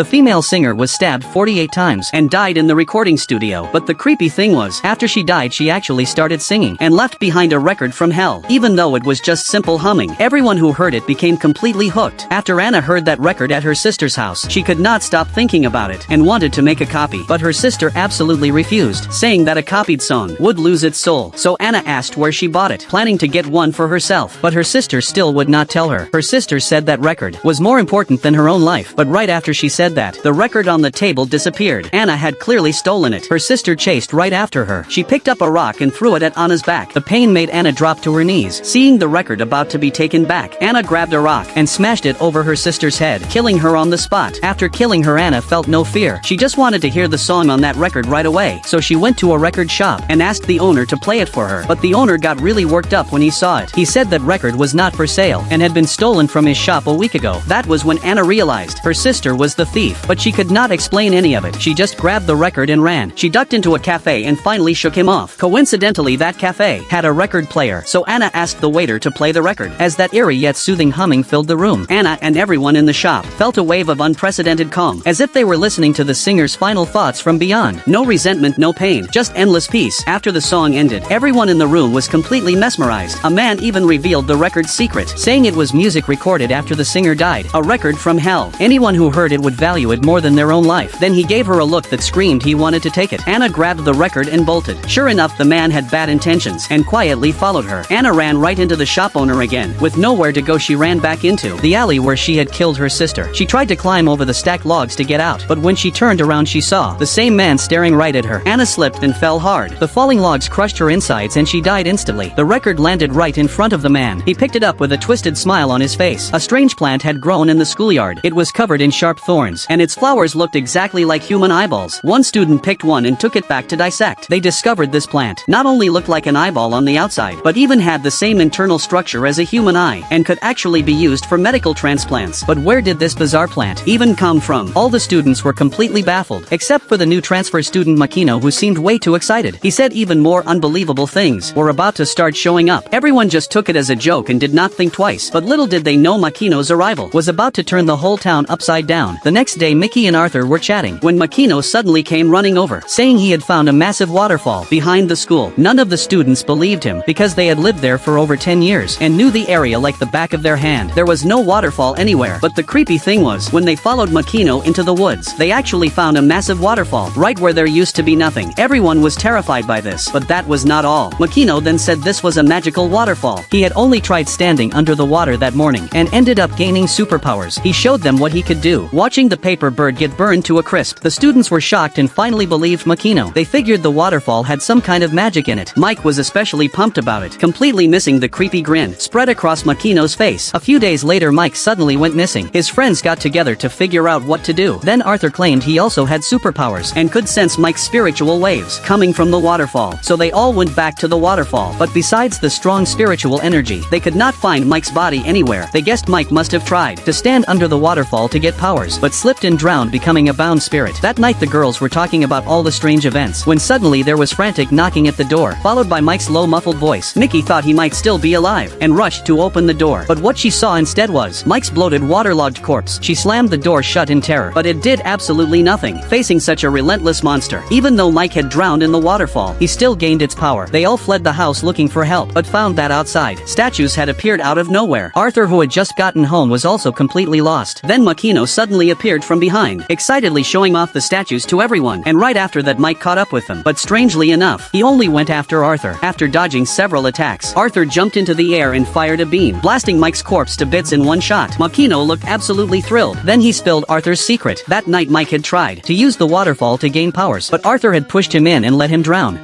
The female singer was stabbed 48 times and died in the recording studio. But the creepy thing was, after she died she actually started singing and left behind a record from hell. Even though it was just simple humming, everyone who heard it became completely hooked. After Anna heard that record at her sister's house, she could not stop thinking about it and wanted to make a copy. But her sister absolutely refused, saying that a copied song would lose its soul. So Anna asked where she bought it, planning to get one for herself. But her sister still would not tell her. Her sister said that record was more important than her own life. But right after she said that, the record on the table disappeared. Anna had clearly stolen it. Her sister chased right after her. She picked up a rock and threw it at Anna's back. The pain made Anna drop to her knees. Seeing the record about to be taken back, Anna grabbed a rock and smashed it over her sister's head, killing her on the spot. After killing her, Anna felt no fear. She just wanted to hear the song on that record right away. So she went to a record shop and asked the owner to play it for her. But the owner got really worked up when he saw it. He said that record was not for sale and had been stolen from his shop a week ago. That was when Anna realized her sister was the thief. But she could not explain any of it. She just grabbed the record and ran. She ducked into a cafe and finally shook him off. Coincidentally, that cafe had a record player. So Anna asked the waiter to play the record. As that eerie yet soothing humming filled the room, Anna and everyone in the shop felt a wave of unprecedented calm, as if they were listening to the singer's final thoughts from beyond. No resentment, no pain, just endless peace. After the song ended, everyone in the room was completely mesmerized. A man even revealed the record's secret, saying it was music recorded after the singer died, a record from hell. Anyone who heard it would value it more than their own life. Then he gave her a look that screamed he wanted to take it. Anna grabbed the record and bolted. Sure enough, the man had bad intentions and quietly followed her. Anna ran right into the shop owner again. With nowhere to go, she ran back into the alley where she had killed her sister. She tried to climb over the stacked logs to get out, but when she turned around she saw the same man staring right at her. Anna slipped and fell hard. The falling logs crushed her insides and she died instantly. The record landed right in front of the man. He picked it up with a twisted smile on his face. A strange plant had grown in the schoolyard. It was covered in sharp thorns, and its flowers looked exactly like human eyeballs. One student picked one and took it back to dissect. They discovered this plant not only looked like an eyeball on the outside, but even had the same internal structure as a human eye, and could actually be used for medical transplants. But where did this bizarre plant even come from? All the students were completely baffled, except for the new transfer student Makino, who seemed way too excited. He said even more unbelievable things were about to start showing up. Everyone just took it as a joke and did not think twice. But little did they know Makino's arrival was about to turn the whole town upside down. The next day, Mickey and Arthur were chatting when Makino suddenly came running over, saying he had found a massive waterfall behind the school. None of the students believed him because they had lived there for over 10 years and knew the area like the back of their hand. There was no waterfall anywhere. But the creepy thing was, when they followed Makino into the woods, they actually found a massive waterfall right where there used to be nothing. Everyone was terrified by this, but that was not all. Makino then said this was a magical waterfall. He had only tried standing under the water that morning and ended up gaining superpowers. He showed them what he could do. Watching the paper bird get burned to a crisp, the students were shocked and finally believed Makino. They figured the waterfall had some kind of magic in it. Mike was especially pumped about it, completely missing the creepy grin spread across Makino's face. A few days later, Mike suddenly went missing. His friends got together to figure out what to do. Then Arthur claimed he also had superpowers and could sense Mike's spiritual waves coming from the waterfall. So they all went back to the waterfall. But besides the strong spiritual energy, they could not find Mike's body anywhere. They guessed Mike must have tried to stand under the waterfall to get powers, but slipped and drowned, becoming a bound spirit. That night the girls were talking about all the strange events when suddenly there was frantic knocking at the door, followed by Mike's low muffled voice. Mickey thought he might still be alive and rushed to open the door. But what she saw instead was Mike's bloated, waterlogged corpse. She slammed the door shut in terror, but it did absolutely nothing. Facing such a relentless monster, even though Mike had drowned in the waterfall, he still gained its power. They all fled the house looking for help, but found that outside, statues had appeared out of nowhere. Arthur, who had just gotten home, was also completely lost. Then Makino suddenly appeared from behind, excitedly showing off the statues to everyone, and right after that Mike caught up with them. But strangely enough, he only went after Arthur. After dodging several attacks, Arthur jumped into the air and fired a beam, blasting Mike's corpse to bits in one shot. Makino looked absolutely thrilled. Then he spilled Arthur's secret. That night Mike had tried to use the waterfall to gain powers, but Arthur had pushed him in and let him drown.